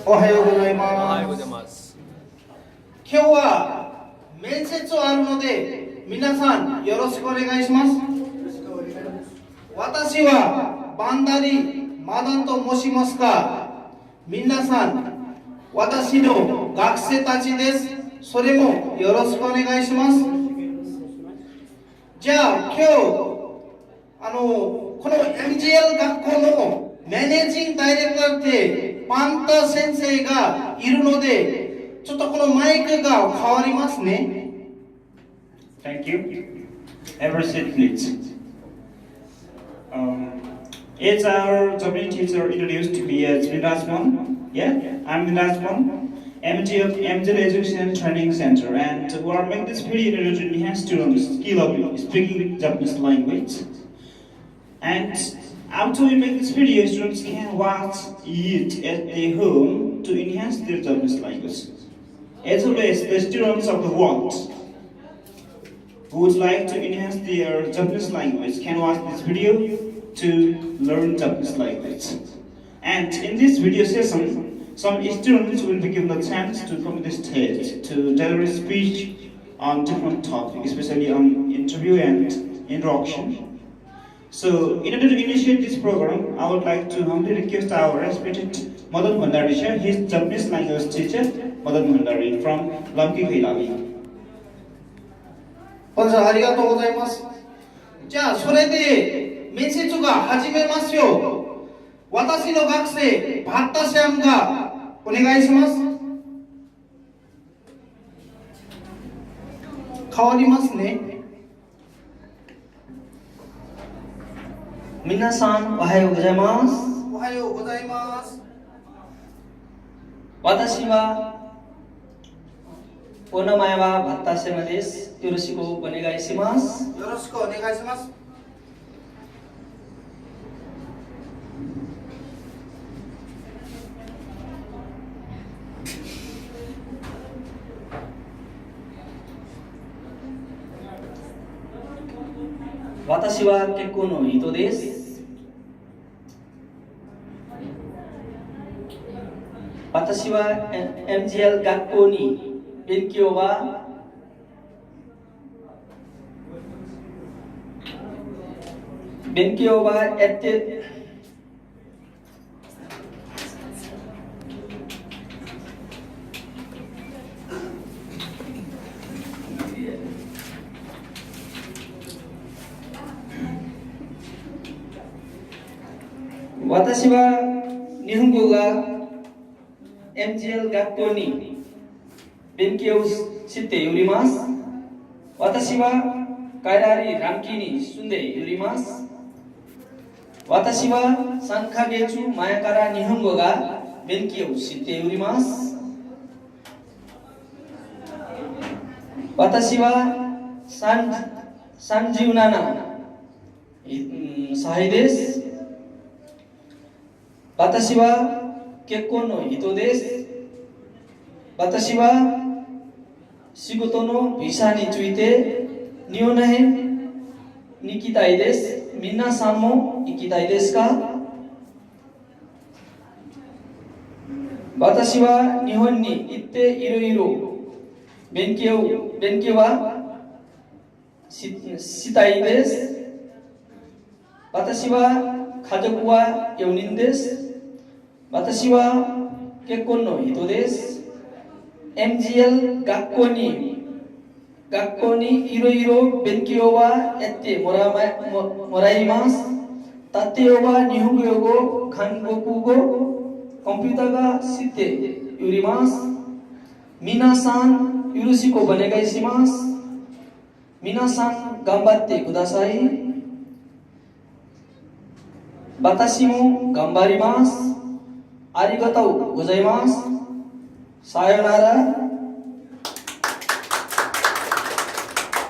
おはようございおはようごます。ざいます。今日は面接あるので、皆さんよろしくお願いします。私はバンダリマダンと申しますが、皆さん、私の学生たちです。それもよろしくお願いします。じゃあ今日この MGL 学校のマネージングダイレクターってパンタ先生がいるので、ちょっとこのマイクが変わりますね。Thank you. Ever sit, please. As our Japanese teacher introduced me as Minasmon, yeah, I'm Minasmon, MGL Education Training Center, and we are making this video in order to enhance students' skill of speaking Japanese language. And after we make this video, students can watch it at their home to enhance their Japanese language. As well as the students of the world who would like to enhance their Japanese language can watch this video to learn Japanese language. And in this video session, some students will be given the chance to come to the stage to deliver speech on different topics, especially on interview and introduction. So, in order to initiate this program, I would like to humbly request our respected Madan Bhandari sir, his Japanese language teacher, Madan Bhandari from Lamki Kailavi. 本日はありがとうございます。じゃあそれで面接が始めますよ。私の学生バッタシャンがお願いします。変わりますね。皆さんおはようございます。おはようございます。私はお名前はバッタシャマです。よろしくお願いします。よろしくお願いします。私は結婚の人です。私は MGL 学校に勉強はやって私は日本語が MGL 学校に勉強しております。私はカイラリランキに住んでおります。私は3ヶ月前から日本語が勉強しております。私は37歳です。私は結婚の人です。私は仕事のビザについて日本へに行きたいです。皆さんも行きたいですか？私は日本に行っていろいろ勉強はしたいです。私は家族は4人です。私は結婚の人です。MGL 学校にいろいろ勉強はやってもらいます。例えば日本語、韓国語、コンピューターが知っております。皆さんよろしくお願いします。皆さん頑張ってください。私も頑張ります。ありがとうございます。さよなら。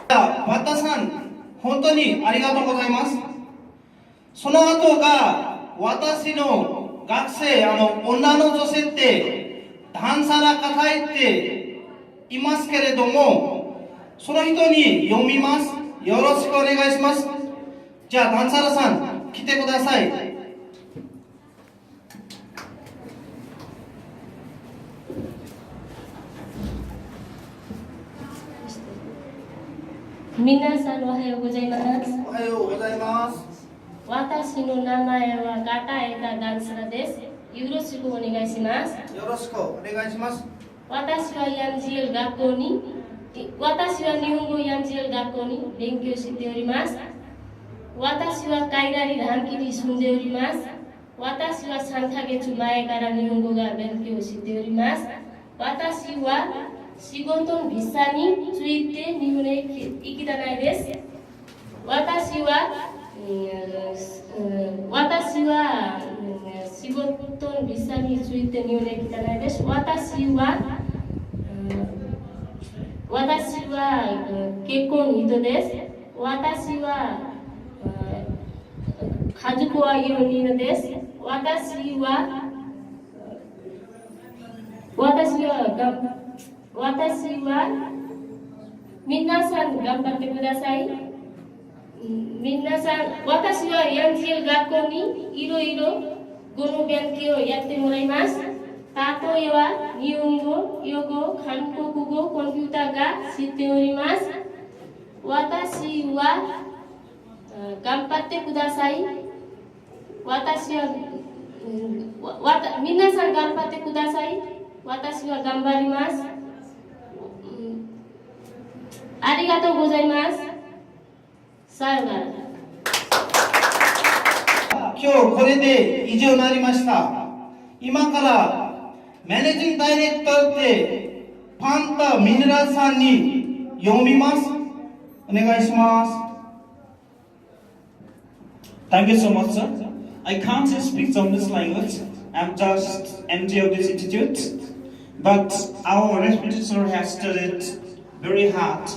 バッタさん、本当にありがとうございます。その後が私の学生、女の女性って段皿抱えていますけれども、その人に読みます。よろしくお願いします。じゃあ段皿さん来てください。皆さんおはようございます。おはようございます。私の名前はガタエタダンサラです。よろしくお願いします。よろしくお願いします。私はMGL 学校に、私は日本語MGL 学校に勉強しております。私は海外短期に住んでおります。私は3ヶ月前から日本語が勉強しております。私は仕事のビザについて日本へ行きたいです。私は仕事のビザについて日本へ行きたいです。私は結婚人です。私は家族は4人です。私は皆さん頑張ってください。皆さん、私はMGL 学校にいろいろ語の勉強をやってもらいます。例えば日本語、英語、韓国語、コンピューターが知っております。私は頑張ってください。皆さん頑張ってください。私は頑張ります。ありがとうございます。さようなら。今日これで以上になりました。今からマネージングダイレクターでパンタミネラさんに読みます。お願いします。Thank you so much, sir. I can't speak Japanese language. I'm just MD of this institute. But our respected sir has studied very hard.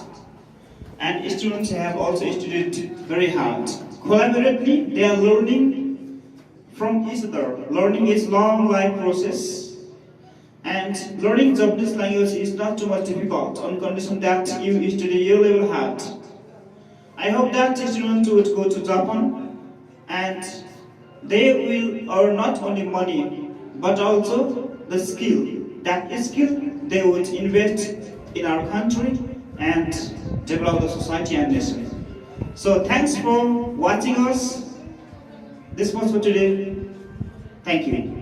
And students have also studied very hard. Collaboratively, they are learning from each other. Learning is long life process. And learning Japanese language is not too much difficult on condition that you study your level hard. I hope that students would go to Japan and they will earn not only money but also the skill. That skill they would invest in our country and develop the society and nation. So thanks for watching us. This was for today. Thank you.